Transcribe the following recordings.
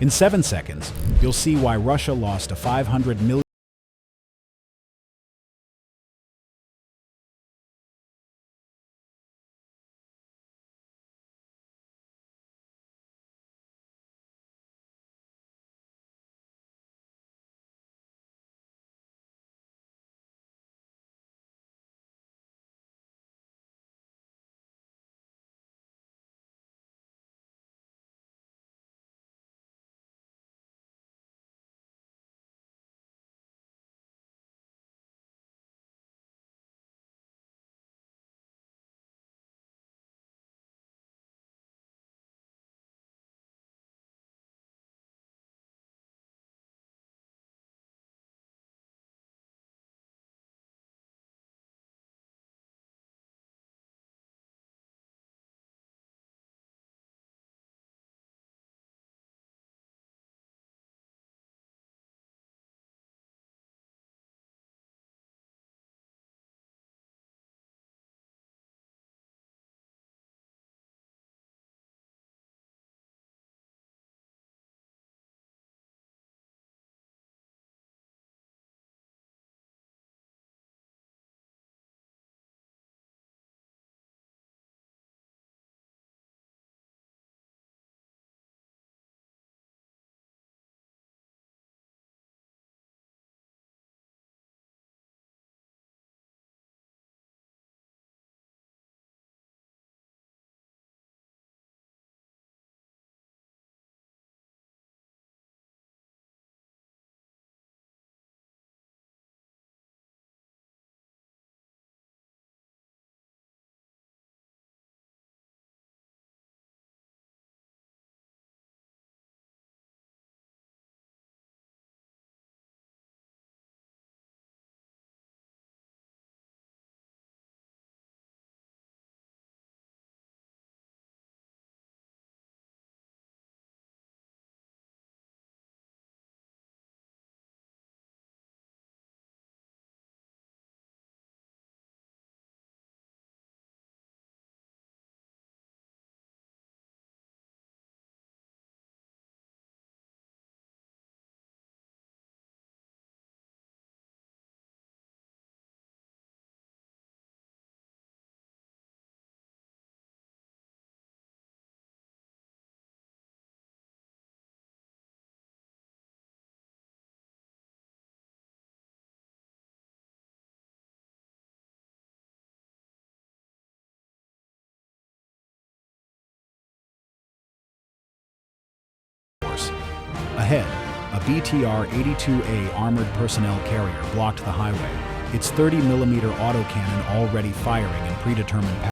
In 7 seconds, you'll see why Russia lost a 500 million ahead. A BTR-82A armored personnel carrier blocked the highway, its 30mm autocannon already firing in predetermined patterns.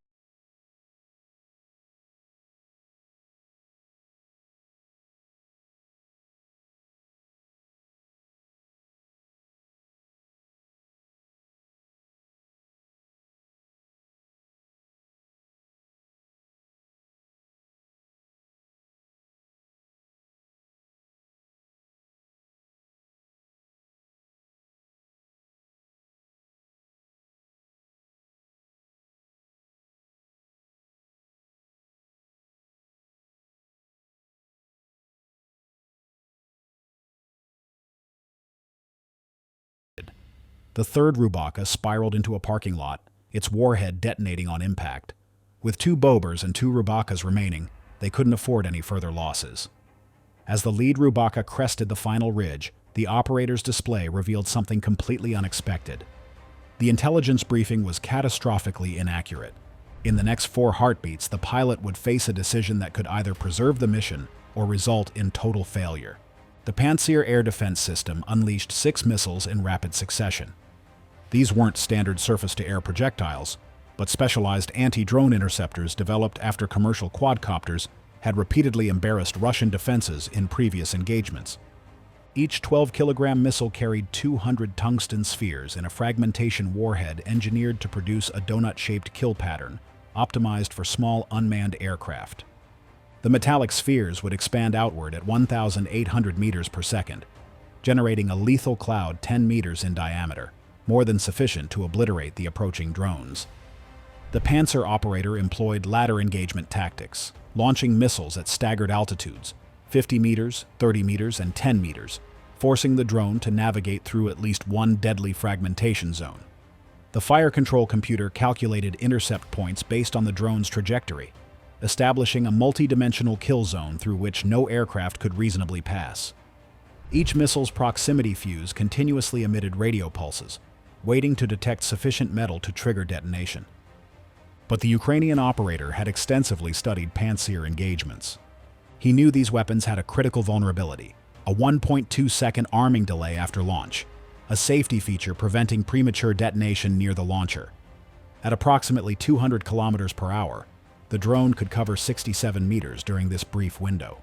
The third Rubaka spiraled into a parking lot, its warhead detonating on impact. With 2 Bobers and 2 Rubakas remaining, they couldn't afford any further losses. As the lead Rubaka crested the final ridge, the operator's display revealed something completely unexpected. The intelligence briefing was catastrophically inaccurate. In the next 4 heartbeats, the pilot would face a decision that could either preserve the mission or result in total failure. The Pantsir air defense system unleashed 6 missiles in rapid succession. These weren't standard surface-to-air projectiles, but specialized anti-drone interceptors developed after commercial quadcopters had repeatedly embarrassed Russian defenses in previous engagements. Each 12-kilogram missile carried 200 tungsten spheres in a fragmentation warhead engineered to produce a donut-shaped kill pattern, optimized for small unmanned aircraft. The metallic spheres would expand outward at 1,800 meters per second, generating a lethal cloud 10 meters in diameter, more than sufficient to obliterate the approaching drones. The Pantsir operator employed ladder engagement tactics, launching missiles at staggered altitudes, 50 meters, 30 meters, and 10 meters, forcing the drone to navigate through at least one deadly fragmentation zone. The fire control computer calculated intercept points based on the drone's trajectory, establishing a multi-dimensional kill zone through which no aircraft could reasonably pass. Each missile's proximity fuse continuously emitted radio pulses, waiting to detect sufficient metal to trigger detonation. But the Ukrainian operator had extensively studied Pantsir engagements. He knew these weapons had a critical vulnerability, a 1.2-second arming delay after launch, a safety feature preventing premature detonation near the launcher. At approximately 200 kilometers per hour, the drone could cover 67 meters during this brief window.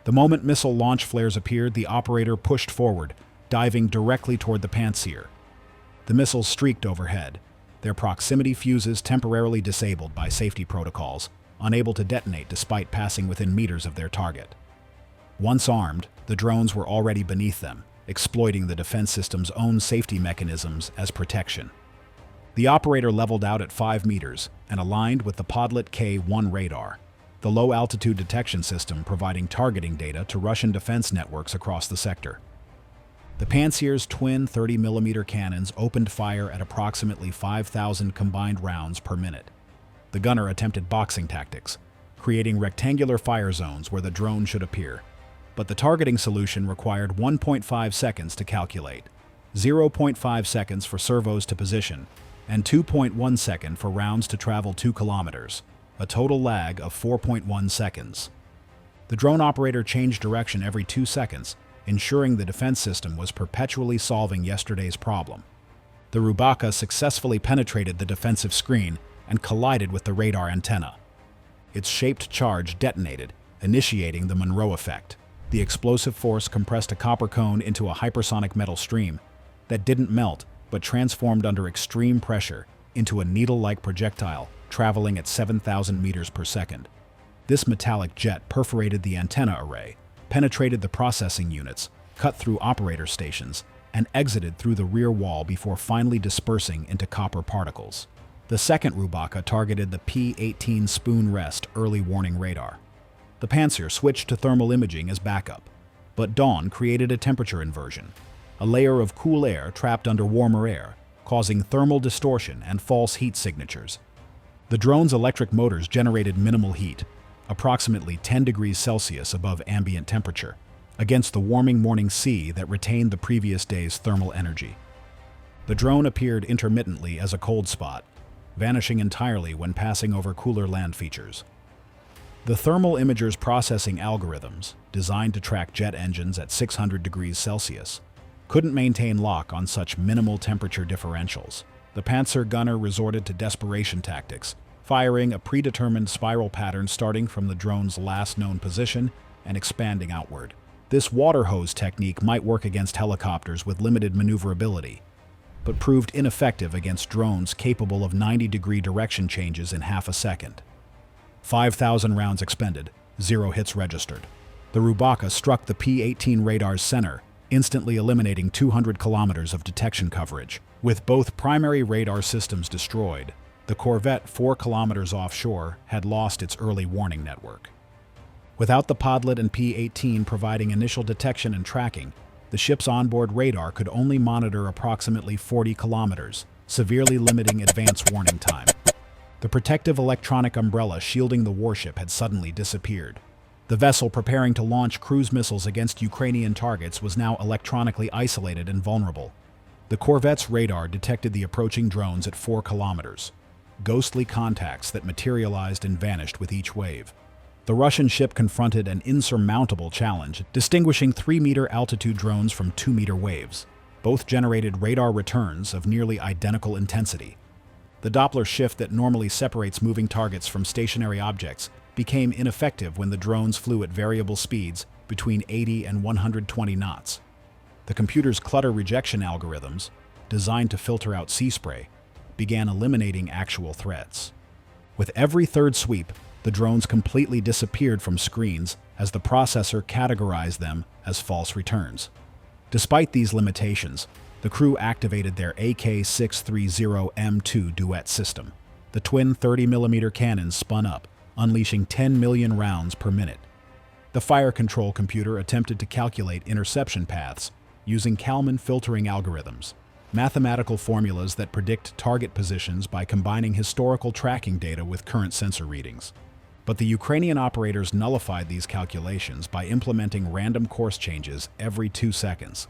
The moment missile launch flares appeared, the operator pushed forward, diving directly toward the Pantsir. The missiles streaked overhead, their proximity fuses temporarily disabled by safety protocols, unable to detonate despite passing within meters of their target. Once armed, the drones were already beneath them, exploiting the defense system's own safety mechanisms as protection. The operator leveled out at 5 meters and aligned with the Podlet K-1 radar, the low-altitude detection system providing targeting data to Russian defense networks across the sector. The Pantsir's twin 30mm cannons opened fire at approximately 5,000 combined rounds per minute. The gunner attempted boxing tactics, creating rectangular fire zones where the drone should appear, but the targeting solution required 1.5 seconds to calculate, 0.5 seconds for servos to position, and 2.1 seconds for rounds to travel 2 kilometers, a total lag of 4.1 seconds. The drone operator changed direction every 2 seconds, ensuring the defense system was perpetually solving yesterday's problem. The Rubaka successfully penetrated the defensive screen and collided with the radar antenna. Its shaped charge detonated, initiating the Monroe effect. The explosive force compressed a copper cone into a hypersonic metal stream that didn't melt but transformed under extreme pressure into a needle-like projectile traveling at 7,000 meters per second. This metallic jet perforated the antenna array, penetrated the processing units, cut through operator stations, and exited through the rear wall before finally dispersing into copper particles. The second Rubaka targeted the P-18 spoon rest early warning radar. The Pantsir switched to thermal imaging as backup, but dawn created a temperature inversion, a layer of cool air trapped under warmer air, causing thermal distortion and false heat signatures. The drone's electric motors generated minimal heat, approximately 10 degrees Celsius above ambient temperature, against the warming morning sea that retained the previous day's thermal energy. The drone appeared intermittently as a cold spot, vanishing entirely when passing over cooler land features. The thermal imager's processing algorithms, designed to track jet engines at 600 degrees Celsius, couldn't maintain lock on such minimal temperature differentials. The Pantsir gunner resorted to desperation tactics, firing a predetermined spiral pattern starting from the drone's last known position and expanding outward. This water hose technique might work against helicopters with limited maneuverability, but proved ineffective against drones capable of 90-degree direction changes in half a second. 5,000 rounds expended, 0 hits registered. The Rubaka struck the P-18 radar's center, instantly eliminating 200 kilometers of detection coverage. With both primary radar systems destroyed, the corvette 4 kilometers offshore had lost its early warning network. Without the Podlet and P-18 providing initial detection and tracking, the ship's onboard radar could only monitor approximately 40 kilometers, severely limiting advance warning time. The protective electronic umbrella shielding the warship had suddenly disappeared. The vessel preparing to launch cruise missiles against Ukrainian targets was now electronically isolated and vulnerable. The corvette's radar detected the approaching drones at 4 kilometers, ghostly contacts that materialized and vanished with each wave. The Russian ship confronted an insurmountable challenge, distinguishing 3-meter altitude drones from 2-meter waves. Both generated radar returns of nearly identical intensity. The Doppler shift that normally separates moving targets from stationary objects became ineffective when the drones flew at variable speeds between 80 and 120 knots. The computer's clutter rejection algorithms, designed to filter out sea spray, began eliminating actual threats. With every third sweep, the drones completely disappeared from screens as the processor categorized them as false returns. Despite these limitations, the crew activated their AK-630M-2 Duet system. The twin 30mm cannons spun up, unleashing 10 million rounds per minute. The fire control computer attempted to calculate interception paths using Kalman filtering algorithms, mathematical formulas that predict target positions by combining historical tracking data with current sensor readings. But the Ukrainian operators nullified these calculations by implementing random course changes every 2 seconds.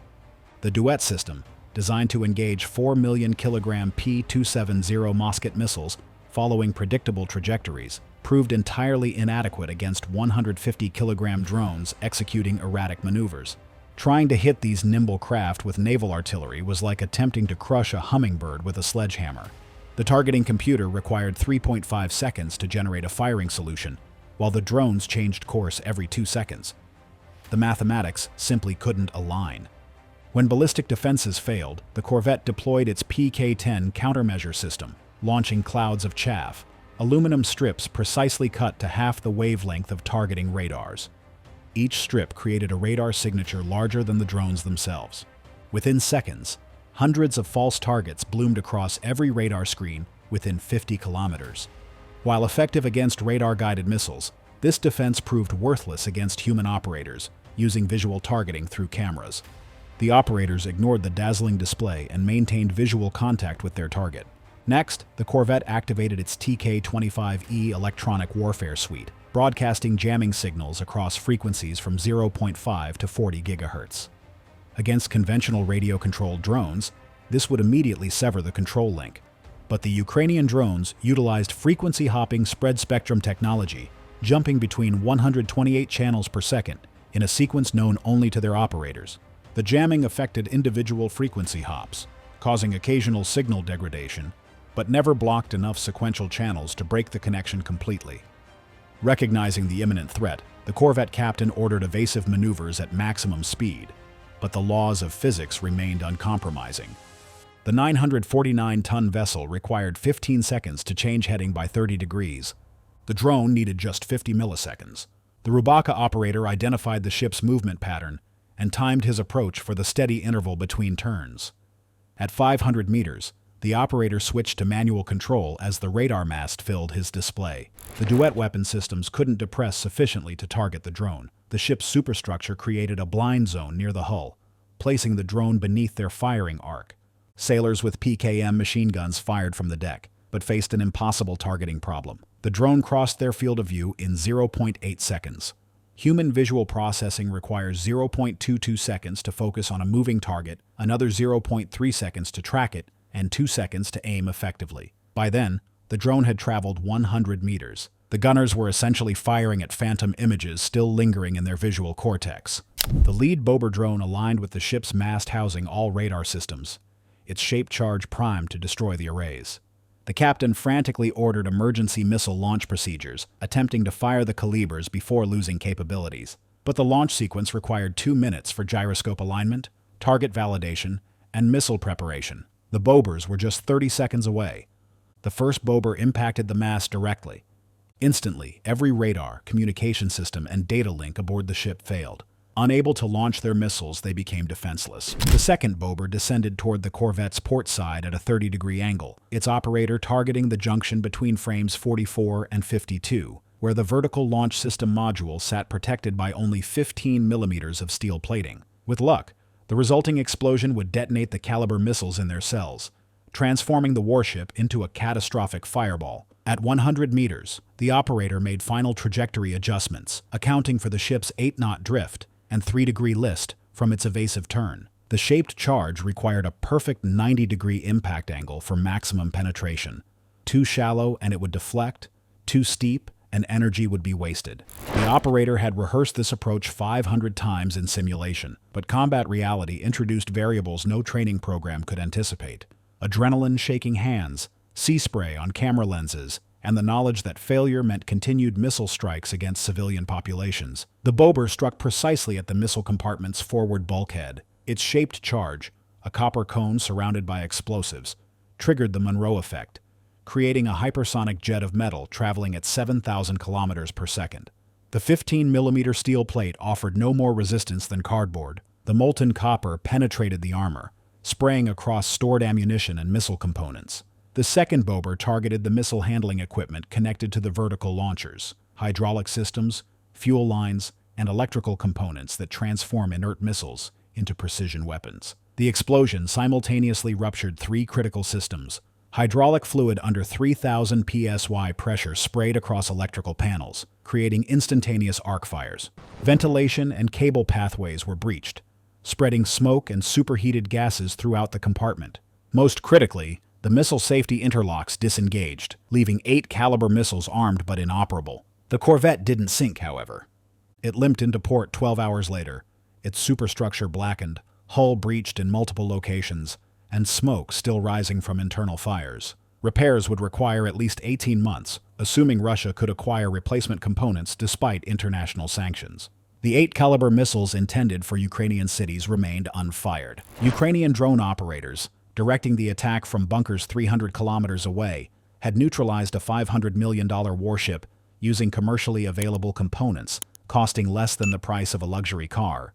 The Duet system, designed to engage 4 million kilogram P-270 Mosket missiles following predictable trajectories, proved entirely inadequate against 150 kilogram drones executing erratic maneuvers. Trying to hit these nimble craft with naval artillery was like attempting to crush a hummingbird with a sledgehammer. The targeting computer required 3.5 seconds to generate a firing solution, while the drones changed course every 2 seconds. The mathematics simply couldn't align. When ballistic defenses failed, the corvette deployed its PK-10 countermeasure system, launching clouds of chaff, aluminum strips precisely cut to half the wavelength of targeting radars. Each strip created a radar signature larger than the drones themselves. Within seconds, hundreds of false targets bloomed across every radar screen within 50 kilometers. While effective against radar-guided missiles, this defense proved worthless against human operators using visual targeting through cameras. The operators ignored the dazzling display and maintained visual contact with their target. Next, the corvette activated its TK-25E electronic warfare suite, broadcasting jamming signals across frequencies from 0.5 to 40 GHz. Against conventional radio-controlled drones, this would immediately sever the control link. But the Ukrainian drones utilized frequency-hopping spread-spectrum technology, jumping between 128 channels per second in a sequence known only to their operators. The jamming affected individual frequency hops, causing occasional signal degradation, but never blocked enough sequential channels to break the connection completely. Recognizing the imminent threat, the corvette captain ordered evasive maneuvers at maximum speed, but the laws of physics remained uncompromising. The 949-ton vessel required 15 seconds to change heading by 30 degrees. The drone needed just 50 milliseconds. The Rubaka operator identified the ship's movement pattern and timed his approach for the steady interval between turns. At 500 meters, the operator switched to manual control as the radar mast filled his display. The Duet weapon systems couldn't depress sufficiently to target the drone. The ship's superstructure created a blind zone near the hull, placing the drone beneath their firing arc. Sailors with PKM machine guns fired from the deck, but faced an impossible targeting problem. The drone crossed their field of view in 0.8 seconds. Human visual processing requires 0.22 seconds to focus on a moving target, another 0.3 seconds to track it, and 2 seconds to aim effectively. By then, the drone had traveled 100 meters. The gunners were essentially firing at phantom images still lingering in their visual cortex. The lead Bober drone aligned with the ship's mast housing all radar systems, its shaped charge primed to destroy the arrays. The captain frantically ordered emergency missile launch procedures, attempting to fire the Kalibrs before losing capabilities. But the launch sequence required 2 minutes for gyroscope alignment, target validation, and missile preparation. The Bobers were just 30 seconds away. The first Bober impacted the mast directly. Instantly, every radar, communication system, and data link aboard the ship failed. Unable to launch their missiles, they became defenseless. The second Bober descended toward the corvette's port side at a 30-degree angle, its operator targeting the junction between frames 44 and 52, where the vertical launch system module sat protected by only 15 millimeters of steel plating. With luck, the resulting explosion would detonate the Kalibr missiles in their cells, transforming the warship into a catastrophic fireball. At 100 meters, the operator made final trajectory adjustments, accounting for the ship's 8-knot drift and 3-degree list from its evasive turn. The shaped charge required a perfect 90-degree impact angle for maximum penetration. Too shallow and it would deflect, too steep and energy would be wasted. The operator had rehearsed this approach 500 times in simulation, but combat reality introduced variables no training program could anticipate. Adrenaline shaking hands, sea spray on camera lenses, and the knowledge that failure meant continued missile strikes against civilian populations. The Bober struck precisely at the missile compartment's forward bulkhead. Its shaped charge, a copper cone surrounded by explosives, triggered the Monroe effect, creating a hypersonic jet of metal traveling at 7,000 kilometers per second. The 15-millimeter steel plate offered no more resistance than cardboard. The molten copper penetrated the armor, spraying across stored ammunition and missile components. The second Bober targeted the missile handling equipment connected to the vertical launchers, hydraulic systems, fuel lines, and electrical components that transform inert missiles into precision weapons. The explosion simultaneously ruptured 3 critical systems. Hydraulic fluid under 3,000 psi pressure sprayed across electrical panels, creating instantaneous arc fires. Ventilation and cable pathways were breached, spreading smoke and superheated gases throughout the compartment. Most critically, the missile safety interlocks disengaged, leaving 8 Kalibr missiles armed but inoperable. The corvette didn't sink, however. It limped into port 12 hours later, its superstructure blackened, hull breached in multiple locations, and smoke still rising from internal fires. Repairs would require at least 18 months, assuming Russia could acquire replacement components despite international sanctions. The 8 Kalibr missiles intended for Ukrainian cities remained unfired. Ukrainian drone operators, directing the attack from bunkers 300 kilometers away, had neutralized a $500 million warship using commercially available components, costing less than the price of a luxury car.